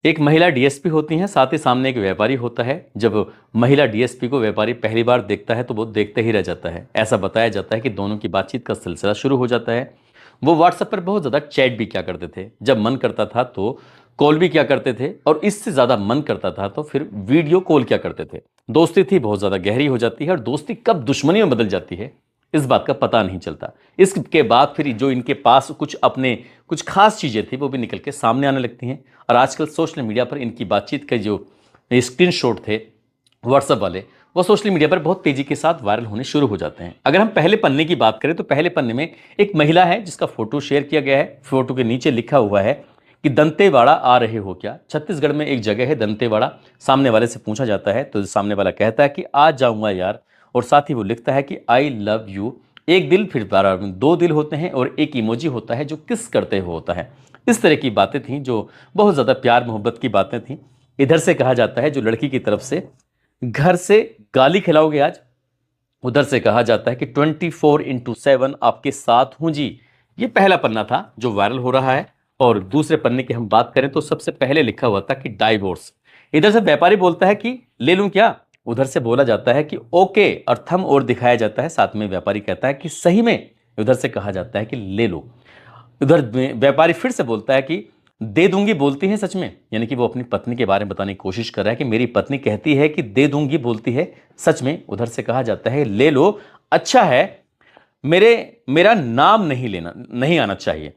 एक महिला डीएसपी होती हैं, साथ ही सामने एक व्यापारी होता है। जब महिला डीएसपी को व्यापारी पहली बार देखता है तो वो देखते ही रह जाता है। ऐसा बताया जाता है कि दोनों की बातचीत का सिलसिला शुरू हो जाता है। वो व्हाट्सएप पर बहुत ज़्यादा चैट भी किया करते थे, जब मन करता था तो कॉल भी किया करते थे, और इससे ज़्यादा मन करता था तो फिर वीडियो कॉल किया करते थे। दोस्ती थी बहुत ज़्यादा गहरी हो जाती है, और दोस्ती कब दुश्मनी में बदल जाती है इस बात का पता नहीं चलता। इसके बाद फिर जो इनके पास कुछ खास चीज़ें थी वो भी निकल के सामने आने लगती हैं। और आजकल सोशल मीडिया पर इनकी बातचीत के जो स्क्रीनशॉट थे व्हाट्सएप वाले, वो सोशल मीडिया पर बहुत तेजी के साथ वायरल होने शुरू हो जाते हैं। अगर हम पहले पन्ने की बात करें तो पहले पन्ने में एक महिला है जिसका फोटो शेयर किया गया है। फोटो के नीचे लिखा हुआ है कि दंतेवाड़ा आ रहे हो क्या। छत्तीसगढ़ में एक जगह है दंतेवाड़ा। सामने वाले से पूछा जाता है तो सामने वाला कहता है कि आ जाऊंगा यार, और साथ ही वो लिखता है कि आई लव यू। एक दिल, फिर 2 दिल होते हैं, और एक इमोजी होता है जो किस करते हुए होता है। इस तरह की बातें थीं जो बहुत ज़्यादा प्यार मोहब्बत की बातें थीं। इधर से कहा जाता है जो लड़की की तरफ से, घर से गाली खिलाओगे आज। उधर से कहा जाता है कि 24x7 आपके साथ हूं जी। ये पहला पन्ना था जो वायरल हो रहा है। और दूसरे पन्ने की हम बात करें तो सबसे पहले लिखा हुआ था कि डाइवोर्स। इधर से व्यापारी बोलता है कि ले लूं क्या। उधर से बोला जाता है कि ओके, और थंब और दिखाया जाता है। साथ में व्यापारी कहता है कि सही में। उधर से कहा जाता है कि ले लो। उधर व्यापारी फिर से बोलता है कि दे दूंगी बोलती है सच में, यानी कि वो अपनी पत्नी के बारे में बताने की कोशिश कर रहा है कि मेरी पत्नी कहती है कि दे दूंगी बोलती है सच में। उधर से कहा जाता है ले लो, अच्छा है, मेरा नाम नहीं आना चाहिए,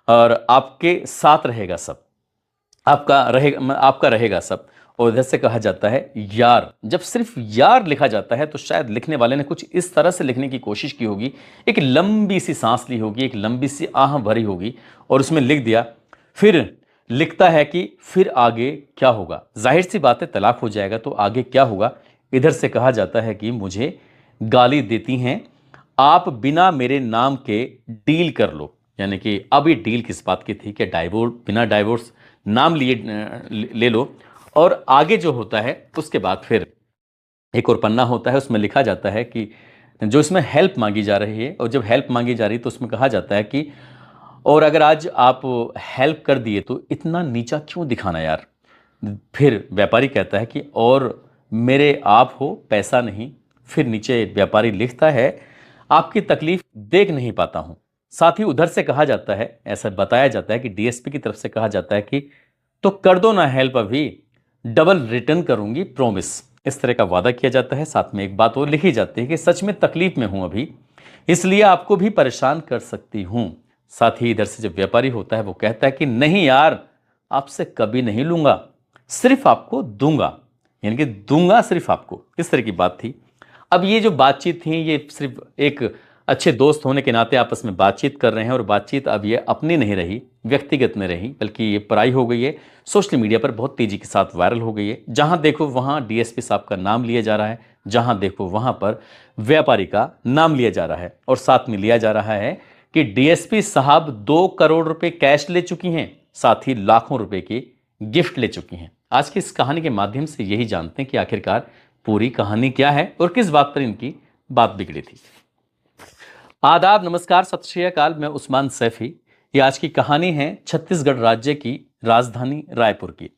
और आपके साथ रहेगा सब, आपका रहेगा सब। और इधर से कहा जाता है यार। जब सिर्फ यार लिखा जाता है तो शायद लिखने वाले ने कुछ इस तरह से लिखने की कोशिश की होगी, एक लंबी सी सांस ली होगी, एक लंबी सी आह भरी होगी, और उसमें लिख दिया। फिर लिखता है कि फिर आगे क्या होगा। जाहिर सी बात है, तलाक हो जाएगा तो आगे क्या होगा। इधर से कहा जाता है कि मुझे गाली देती हैं, आप बिना मेरे नाम के डील कर लो। यानी कि अब ये डील किस बात की थी कि बिना डाइवोर्स नाम लिए ले लो। और आगे जो होता है उसके बाद फिर एक और पन्ना होता है, उसमें लिखा जाता है कि जो इसमें हेल्प मांगी जा रही है, और जब हेल्प मांगी जा रही है तो उसमें कहा जाता है कि और अगर आज आप हेल्प कर दिए तो इतना नीचा क्यों दिखाना यार। फिर व्यापारी कहता है कि और मेरे आप हो, पैसा नहीं। फिर नीचे व्यापारी लिखता है आपकी तकलीफ देख नहीं पाता हूं। साथ ही उधर से कहा जाता है, ऐसा बताया जाता है कि डीएसपी की तरफ से कहा जाता है कि तो कर दो ना हेल्प, अभी डबल रिटर्न करूंगी प्रॉमिस। इस तरह का वादा किया जाता है। साथ में एक बात और लिखी जाती है कि सच में तकलीफ में हूं अभी, इसलिए आपको भी परेशान कर सकती हूं। साथ ही इधर से जब व्यापारी होता है वो कहता है कि नहीं यार, आपसे कभी नहीं लूंगा, सिर्फ आपको दूंगा, यानी कि दूंगा सिर्फ आपको। इस तरह की बात थी। अब ये जो बातचीत थी ये सिर्फ एक अच्छे दोस्त होने के नाते आपस में बातचीत कर रहे हैं, और बातचीत अब ये अपनी नहीं रही, व्यक्तिगत नहीं रही, बल्कि ये पराई हो गई है। सोशल मीडिया पर बहुत तेजी के साथ वायरल हो गई है। जहां देखो वहां डीएसपी साहब का नाम लिया जा रहा है, जहां देखो वहां पर व्यापारी का नाम लिया जा रहा है, और साथ में लिया जा रहा है कि डीएसपी साहब 2 करोड़ रुपए कैश ले चुकी हैं, साथ ही लाखों रुपए की गिफ्ट ले चुकी हैं। आज की इस कहानी के माध्यम से यही जानते हैं कि आखिरकार पूरी कहानी क्या है और किस बात पर इनकी बात बिगड़ी थी। आदाब, नमस्कार, सत श्री अकाल। मैं उस्मान सैफी। ये आज की कहानी है छत्तीसगढ़ राज्य की राजधानी रायपुर की।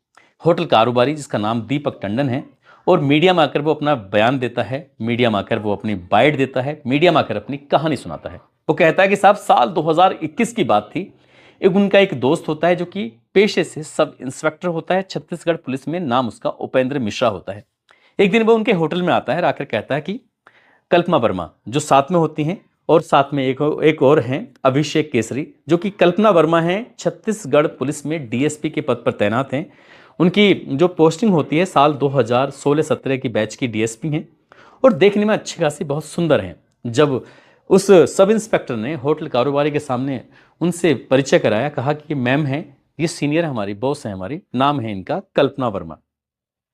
होटल कारोबारी जिसका नाम दीपक टंडन है, और मीडिया में आकर वो अपना बयान देता है, मीडिया में आकर वो अपनी बाइट देता है, मीडिया में आकर अपनी कहानी सुनाता है। वो कहता है कि साहब साल 2021 की बात थी। उनका एक दोस्त होता है जो कि पेशे से सब इंस्पेक्टर होता है छत्तीसगढ़ पुलिस में, नाम उसका उपेंद्र मिश्रा होता है। एक दिन वो उनके होटल में आता है, आकर कहता है कि कल्पना वर्मा जो साथ में होती हैं, और साथ में एक और हैं अभिषेक केसरी, जो कि कल्पना वर्मा हैं छत्तीसगढ़ पुलिस में डीएसपी के पद पर तैनात हैं। उनकी जो पोस्टिंग होती है साल 2016-17 की बैच की डीएसपी हैं, और देखने में अच्छी खासी बहुत सुंदर हैं। जब उस सब इंस्पेक्टर ने होटल कारोबारी के सामने उनसे परिचय कराया, कहा कि मैम है, ये सीनियर हमारी बॉस है, हमारी नाम है इनका कल्पना वर्मा।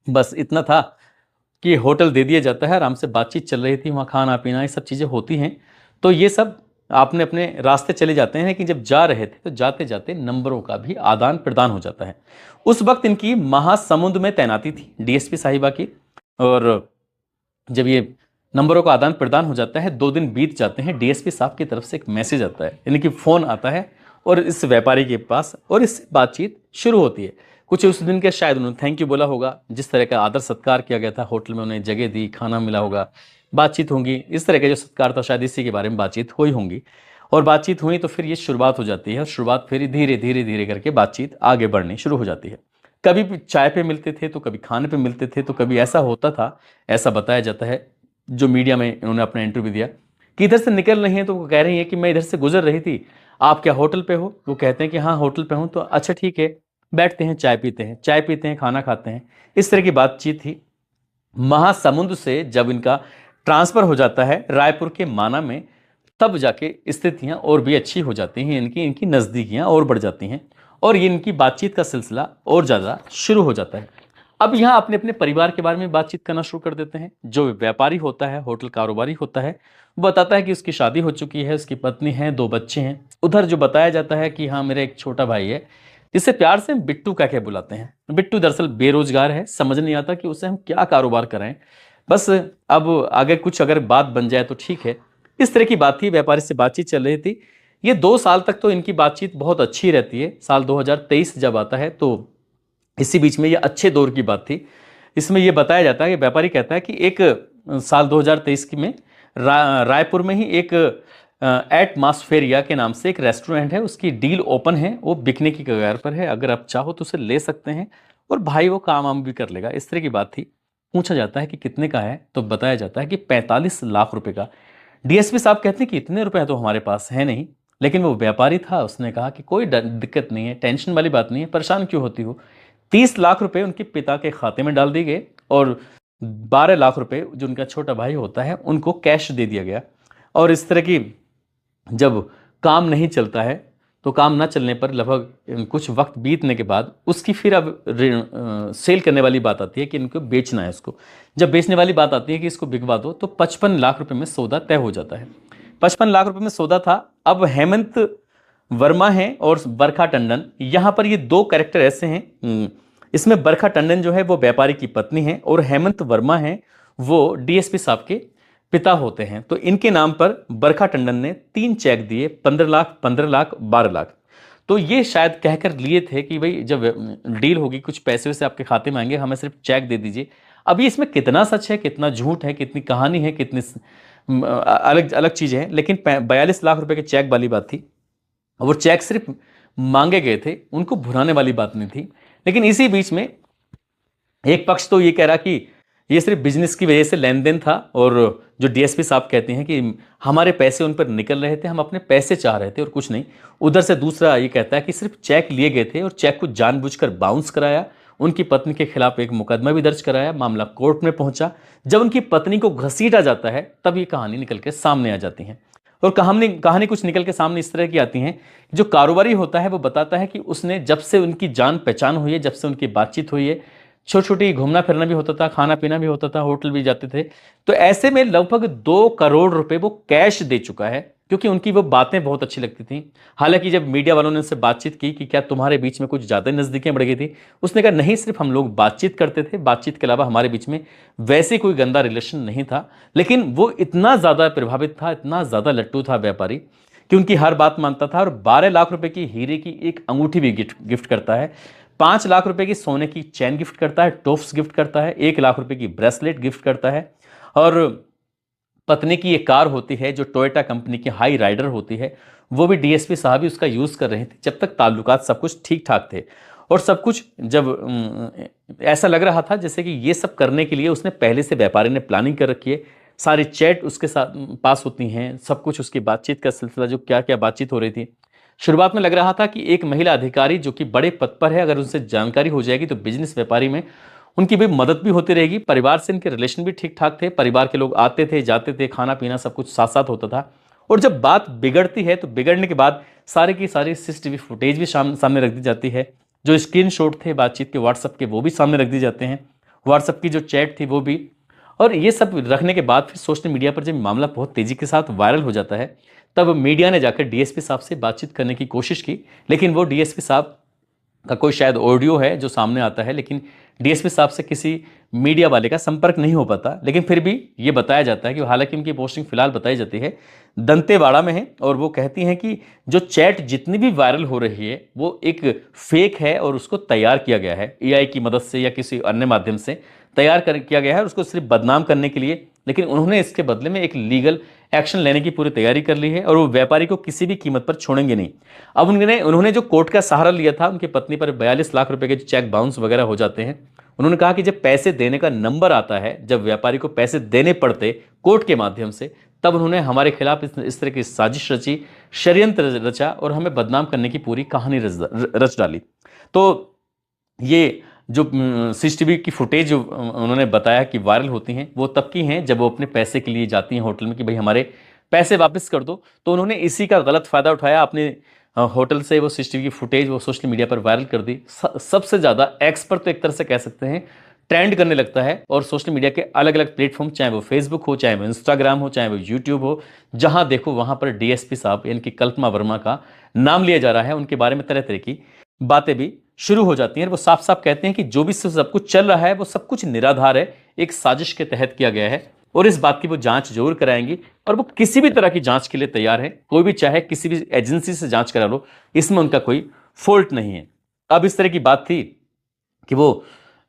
बस इतना था कि होटल दे दिया जाता है, आराम से बातचीत चल रही थी, वहाँ खाना पीना ये सब चीज़ें होती हैं। तो ये सब आपने अपने रास्ते चले जाते हैं कि जब जा रहे थे तो जाते जाते नंबरों का भी आदान प्रदान हो जाता है। उस वक्त इनकी महासमुंद में तैनाती थी डीएसपी साहिबा की, और जब ये नंबरों का आदान प्रदान हो जाता है, 2 दिन बीत जाते हैं, डीएसपी साहब की तरफ से एक मैसेज आता है, यानी कि फ़ोन आता है, और इस व्यापारी के पास, और इससे बातचीत शुरू होती है। कुछ उस दिन के शायद उन्होंने थैंक यू बोला होगा, जिस तरह का आदर सत्कार किया गया था होटल में, उन्हें जगह दी, खाना मिला होगा, बातचीत होंगी, इस तरह का जो सत्कार था शायद इसी के बारे में बातचीत हुई होंगी। और बातचीत हुई तो फिर ये शुरुआत हो जाती है, और शुरुआत फिर धीरे धीरे धीरे करके बातचीत आगे बढ़नी शुरू हो जाती है। कभी भी चाय पे मिलते थे तो कभी खाने पे मिलते थे, तो कभी ऐसा होता था, ऐसा बताया जाता है जो मीडिया में इन्होंने अपना इंटरव्यू दिया, कि इधर से निकल रही हैं तो वो कह रही है कि मैं इधर से गुजर रही थी, आप क्या होटल पे हो? वो कहते हैं कि हाँ होटल पे हूँ। तो अच्छा ठीक है, बैठते हैं, चाय पीते हैं, चाय पीते हैं, खाना खाते हैं, इस तरह की बातचीत थी। महासमुंद से जब इनका ट्रांसफर हो जाता है रायपुर के माना में, तब जाके स्थितियां और भी अच्छी हो जाती हैं, इनकी इनकी नज़दीकियां और बढ़ जाती हैं, और ये इनकी बातचीत का सिलसिला और ज़्यादा शुरू हो जाता है। अब यहाँ अपने अपने परिवार के बारे में बातचीत करना शुरू कर देते हैं। जो व्यापारी होता है, होटल कारोबारी होता है, वो बताता है कि उसकी शादी हो चुकी है, उसकी पत्नी है, 2 बच्चे हैं। उधर जो बताया जाता है कि हाँ मेरा एक छोटा भाई है, जिसे प्यार से बिट्टू कह के बुलाते हैं। बिट्टू दरअसल बेरोजगार है, समझ नहीं आता कि उसे हम क्या कारोबार कराएं, बस अब आगे कुछ अगर बात बन जाए तो ठीक है। इस तरह की बात थी, व्यापारी से बातचीत चल रही थी। ये 2 साल तक तो इनकी बातचीत बहुत अच्छी रहती है। साल 2023 जब आता है तो इसी बीच में ये अच्छे दौर की बात थी। इसमें यह बताया जाता है कि व्यापारी कहता है कि एक साल 2023 की में रायपुर में ही एक एटमॉस्फेरिया के नाम से एक रेस्टोरेंट है, उसकी डील ओपन है, वो बिकने की कगार पर है, अगर आप चाहो तो उसे ले सकते हैं, और भाई वो काम वाम भी कर लेगा। इस तरह की बात थी। पूछा जाता है कि कितने का है, तो बताया जाता है कि 45 लाख रुपए का। डीएसपी साहब कहते हैं कि इतने रुपए तो हमारे पास है नहीं, लेकिन वो व्यापारी था, उसने कहा कि कोई दिक्कत नहीं है, टेंशन वाली बात नहीं है, परेशान क्यों होती हो। 30 लाख रुपए उनके पिता के खाते में डाल दिए गए, और 12 लाख रुपए जो उनका छोटा भाई होता है उनको कैश दे दिया गया। और इस तरह की जब काम नहीं चलता है, तो काम ना चलने पर लगभग कुछ वक्त बीतने के बाद उसकी फिर अब सेल करने वाली बात आती है कि इनको बेचना है उसको। जब बेचने वाली बात आती है कि इसको बिकवा दो, तो 55 लाख रुपए में सौदा तय हो जाता है। 55 लाख रुपए में सौदा था। अब हेमंत वर्मा है और बरखा टंडन, यहां पर ये 2 कैरेक्टर ऐसे हैं। इसमें बरखा टंडन जो है वो व्यापारी की पत्नी है, और हेमंत वर्मा है वो डीएसपी साहब के पिता होते हैं। तो इनके नाम पर बरखा टंडन ने 3 चेक दिए, 15 लाख, 15 लाख, 12 लाख। तो ये शायद कहकर लिए थे कि भाई जब डील होगी कुछ पैसे वैसे आपके खाते में आएंगे, हमें सिर्फ चेक दे दीजिए। अभी इसमें कितना सच है, कितना झूठ है, कितनी कहानी है, कितनी अलग अलग चीजें हैं, लेकिन 42 लाख रुपए के चेक वाली बात थी। वो चेक सिर्फ मांगे गए थे, उनको भुनाने वाली बात नहीं थी। लेकिन इसी बीच में एक पक्ष तो ये कह रहा कि ये सिर्फ बिजनेस की वजह से लेन देन था, और जो डीएसपी साहब कहते हैं कि हमारे पैसे उन पर निकल रहे थे, हम अपने पैसे चाह रहे थे और कुछ नहीं। उधर से दूसरा ये कहता है कि सिर्फ चेक लिए गए थे और चेक को जानबूझकर बाउंस कराया। उनकी पत्नी के खिलाफ एक मुकदमा भी दर्ज कराया, मामला कोर्ट में पहुंचा। जब उनकी पत्नी को घसीटा जाता है तब ये कहानी निकल के सामने आ जाती है। और कहानी कुछ निकल के सामने इस तरह की आती है। जो कारोबारी होता है वो बताता है कि उसने जब से उनकी जान पहचान हुई है, जब से उनकी बातचीत हुई है, छोटी छोटी घूमना फिरना भी होता था, खाना पीना भी होता था, होटल भी जाते थे, तो ऐसे में लगभग 2 करोड़ रुपए वो कैश दे चुका है, क्योंकि उनकी वो बातें बहुत अच्छी लगती थी। हालांकि जब मीडिया वालों ने उससे बातचीत की कि क्या तुम्हारे बीच में कुछ ज्यादा नजदीकियां बढ़ गई थी, उसने कहा नहीं, सिर्फ हम लोग बातचीत करते थे, बातचीत के अलावा हमारे बीच में वैसे कोई गंदा रिलेशन नहीं था। लेकिन वो इतना ज्यादा प्रभावित था, इतना ज्यादा लट्टू था व्यापारी, कि उनकी हर बात मानता था। और 12 लाख रुपए की हीरे की एक अंगूठी भी गिफ्ट करता है, 5 लाख रुपए की सोने की चैन गिफ्ट करता है, टॉप्स गिफ्ट करता है, 1 लाख रुपए की ब्रेसलेट गिफ्ट करता है। और पत्नी की एक कार होती है जो टोयोटा कंपनी की हाई राइडर होती है, वो भी डीएसपी साहब ही उसका यूज कर रहे थे, जब तक ताल्लुकात सब कुछ ठीक ठाक थे। और सब कुछ जब ऐसा लग रहा था जैसे कि ये सब करने के लिए उसने पहले से व्यापारी ने प्लानिंग कर रखी है, सारी चैट उसके साथ पास होती हैं, सब कुछ उसकी बातचीत का सिलसिला, जो क्या क्या बातचीत हो रही थी। शुरुआत में लग रहा था कि एक महिला अधिकारी जो कि बड़े पद पर है, अगर उनसे जानकारी हो जाएगी तो बिजनेस व्यापारी में उनकी भी मदद भी होती रहेगी। परिवार से इनके रिलेशन भी ठीक ठाक थे, परिवार के लोग आते थे जाते थे, खाना पीना सब कुछ साथ साथ होता था। और जब बात बिगड़ती है तो बिगड़ने के बाद सारे की सारी सीसीटीवी फुटेज भी सामने रख दी जाती है, जो स्क्रीनशॉट थे बातचीत के व्हाट्सएप के वो भी सामने रख दी जाते हैं, व्हाट्सएप की जो चैट थी वो भी। और ये सब रखने के बाद फिर सोशल मीडिया पर जब मामला बहुत तेजी के साथ वायरल हो जाता है, तब मीडिया ने जाकर डीएसपी साहब से बातचीत करने की कोशिश की, लेकिन वो डीएसपी साहब का कोई शायद ऑडियो है जो सामने आता है, लेकिन डीएसपी साहब से किसी मीडिया वाले का संपर्क नहीं हो पाता। लेकिन फिर भी ये बताया जाता है कि हालांकि उनकी पोस्टिंग फिलहाल बताई जाती है दंतेवाड़ा में है, और वो कहती हैं कि जो चैट जितनी भी वायरल हो रही है वो एक फेक है और उसको तैयार किया गया है एआई की मदद से या किसी अन्य माध्यम से तैयार किया गया है, और उसको सिर्फ बदनाम करने के लिए। लेकिन उन्होंने इसके बदले में एक लीगल एक्शन लेने की पूरी तैयारी कर ली है, और वो व्यापारी को किसी भी कीमत पर छोड़ेंगे नहीं। अब उन्होंने जो कोर्ट का सहारा लिया था, उनकी पत्नी पर 42 लाख रुपए के चेक बाउंस वगैरह हो जाते हैं। उन्होंने कहा कि जब पैसे देने का नंबर आता है, जब व्यापारी को पैसे देने पड़ते कोर्ट के माध्यम से, तब उन्होंने हमारे खिलाफ इस तरह की साजिश रची, षड्यंत्र रचा और हमें बदनाम करने की पूरी कहानी रच डाली। तो ये जो सीसीटीवी की फुटेज जो उन्होंने बताया कि वायरल होती हैं, वो तब की हैं जब वो अपने पैसे के लिए जाती हैं होटल में कि भाई हमारे पैसे वापस कर दो। तो उन्होंने इसी का गलत फायदा उठाया, अपने होटल से वो सीसीटीवी की फुटेज वो सोशल मीडिया पर वायरल कर दी। सबसे ज़्यादा एक्सपर्ट तो एक तरह से कह सकते हैं ट्रेंड करने लगता है, और सोशल मीडिया के अलग अलग प्लेटफॉर्म, चाहे वो फेसबुक हो, चाहे वो इंस्टाग्राम हो, चाहे वो यूट्यूब हो, जहां देखो वहां पर डीएसपी साहब यानी कि कल्पना वर्मा का नाम लिया जा रहा है। उनके बारे में तरह तरह की बातें भी शुरू हो जाती हैं। वो साफ साफ कहते हैं कि जो भी सब कुछ चल रहा है वो सब कुछ निराधार है, एक साजिश के तहत किया गया है, और इस बात की वो जांच जरूर कराएंगी, और वो किसी भी तरह की जांच के लिए तैयार है। कोई भी चाहे किसी भी एजेंसी से जांच करा लो, इसमें उनका कोई फॉल्ट नहीं है। अब इस तरह की बात थी कि वो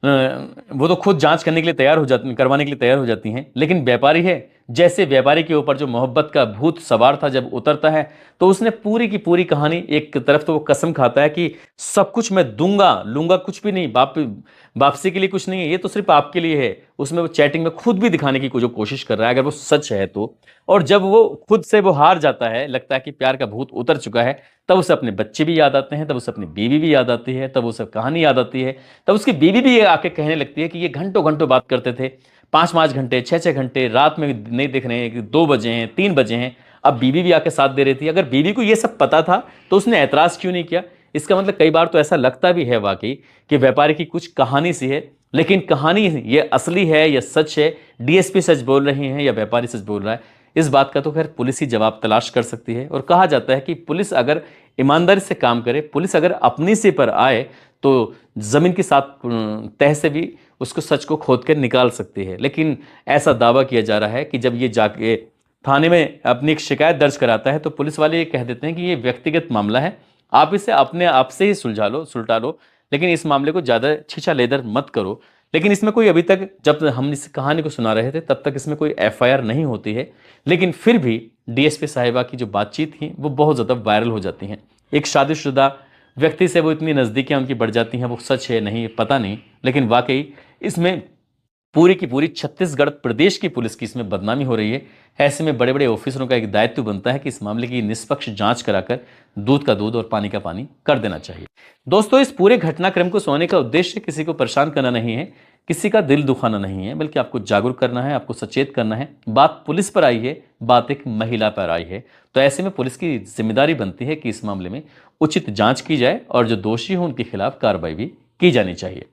तो खुद जांच करने के लिए तैयार हो जाती, करवाने के लिए तैयार हो जाती हैं, लेकिन व्यापारी है, जैसे व्यापारी के ऊपर जो मोहब्बत का भूत सवार था जब उतरता है, तो उसने पूरी की पूरी कहानी, एक तरफ तो वो कसम खाता है कि सब कुछ मैं दूंगा, लूंगा कुछ भी नहीं, वापसी के लिए कुछ नहीं है, ये तो सिर्फ आपके लिए है। उसमें वो चैटिंग में खुद भी दिखाने की जो कोशिश कर रहा है, अगर वो सच है तो। और जब वो खुद से वो हार जाता है, लगता है कि प्यार का भूत उतर चुका है, तब उसे अपने बच्चे भी याद आते हैं, तब उसे अपनी बीवी भी याद आती है, तब उसे कहानी याद आती है, तब उसकी बीवी भी ये आके कहने लगती है कि ये घंटों घंटों बात करते थे, 5-5 घंटे, 6-6 घंटे, रात में नहीं देख रहे हैं कि 2 बजे हैं, 3 बजे हैं। अब बीवी भी आके साथ दे रही थी। अगर बीवी को ये सब पता था तो उसने ऐतराज क्यों नहीं किया? इसका मतलब कई बार तो ऐसा लगता भी है वाकई कि व्यापारी की कुछ कहानी सी है, लेकिन कहानी ये असली है या सच है, डीएसपी सच बोल रहे हैं या व्यापारी सच बोल रहा है, इस बात का तो खैर पुलिस ही जवाब तलाश कर सकती है। और कहा जाता है कि पुलिस अगर ईमानदारी से काम करे, पुलिस अगर अपनी से पर आए, तो जमीन के साथ तह से भी उसको सच को खोद कर निकाल सकती है। लेकिन ऐसा दावा किया जा रहा है कि जब ये जाके थाने में अपनी एक शिकायत दर्ज कराता है, तो पुलिस वाले ये कह देते हैं कि ये व्यक्तिगत मामला है, आप इसे अपने आप से ही सुलझा लो, लेकिन इस मामले को ज़्यादा छीछा लेदर मत करो। लेकिन इसमें कोई अभी तक, जब हम इस कहानी को सुना रहे थे तब तक इसमें कोई एफआईआर नहीं होती है, लेकिन फिर भी डीएसपी साहिबा की जो बातचीत थी वो बहुत ज़्यादा वायरल हो जाती हैं। एक शादीशुदा व्यक्ति से वो इतनी नज़दीकियाँ उनकी बढ़ जाती हैं, वो सच है नहीं पता नहीं, लेकिन वाकई इसमें पूरी की पूरी छत्तीसगढ़ प्रदेश की पुलिस की इसमें बदनामी हो रही है। ऐसे में बड़े बड़े ऑफिसरों का एक दायित्व बनता है कि इस मामले की निष्पक्ष जांच कराकर दूध का दूध और पानी का पानी कर देना चाहिए। दोस्तों, इस पूरे घटनाक्रम को सुनाने का उद्देश्य किसी को परेशान करना नहीं है, किसी का दिल दुखाना नहीं है, बल्कि आपको जागरूक करना है, आपको सचेत करना है। बात पुलिस पर आई है, बात एक महिला पर आई है, तो ऐसे में पुलिस की जिम्मेदारी बनती है कि इस मामले में उचित जांच की जाए और जो दोषी हो उनके खिलाफ कार्रवाई भी की जानी चाहिए।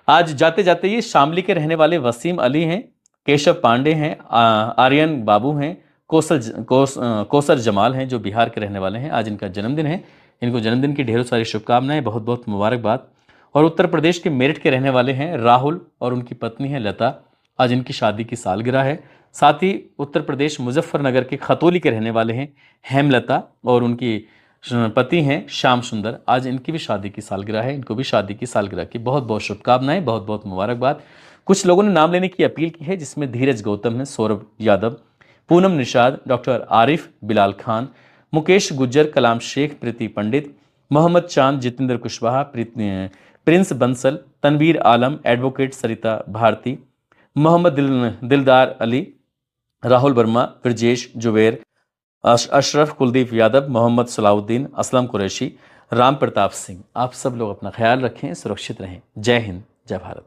आज जाते जाते ये शामली के रहने वाले वसीम अली हैं, केशव पांडे हैं, आर्यन बाबू हैं, कोसर जमाल हैं जो बिहार के रहने वाले हैं। आज इनका जन्मदिन है, इनको जन्मदिन की ढेरों सारी शुभकामनाएं, बहुत बहुत मुबारकबाद। और उत्तर प्रदेश के मेरठ के रहने वाले हैं राहुल और उनकी पत्नी है लता, आज इनकी शादी की सालगिरह है। साथ ही उत्तर प्रदेश मुजफ्फरनगर के खतौली के रहने वाले हैं हेमलता और उनकी पति हैं श्याम सुंदर, आज इनकी भी शादी की सालगिरह है। इनको भी शादी की सालगिरह की बहुत बहुत शुभकामनाएं, बहुत बहुत मुबारकबाद। कुछ लोगों ने नाम लेने की अपील की है, जिसमें धीरज गौतम है, सौरभ यादव, पूनम निषाद, डॉक्टर आरिफ, बिलाल खान, मुकेश गुज्जर, कलाम शेख, प्रीति पंडित, मोहम्मद चांद, जितेंद्र कुशवाहा, प्रिंस बंसल, तनवीर आलम, एडवोकेट सरिता भारती, मोहम्मद दिलदार अली, राहुल वर्मा, ब्रजेश जुबेर, अशरफ, कुलदीप यादव, मोहम्मद सलाउद्दीन, असलम कुरैशी, राम प्रताप सिंह। आप सब लोग अपना ख्याल रखें, सुरक्षित रहें। जय हिंद, जय भारत।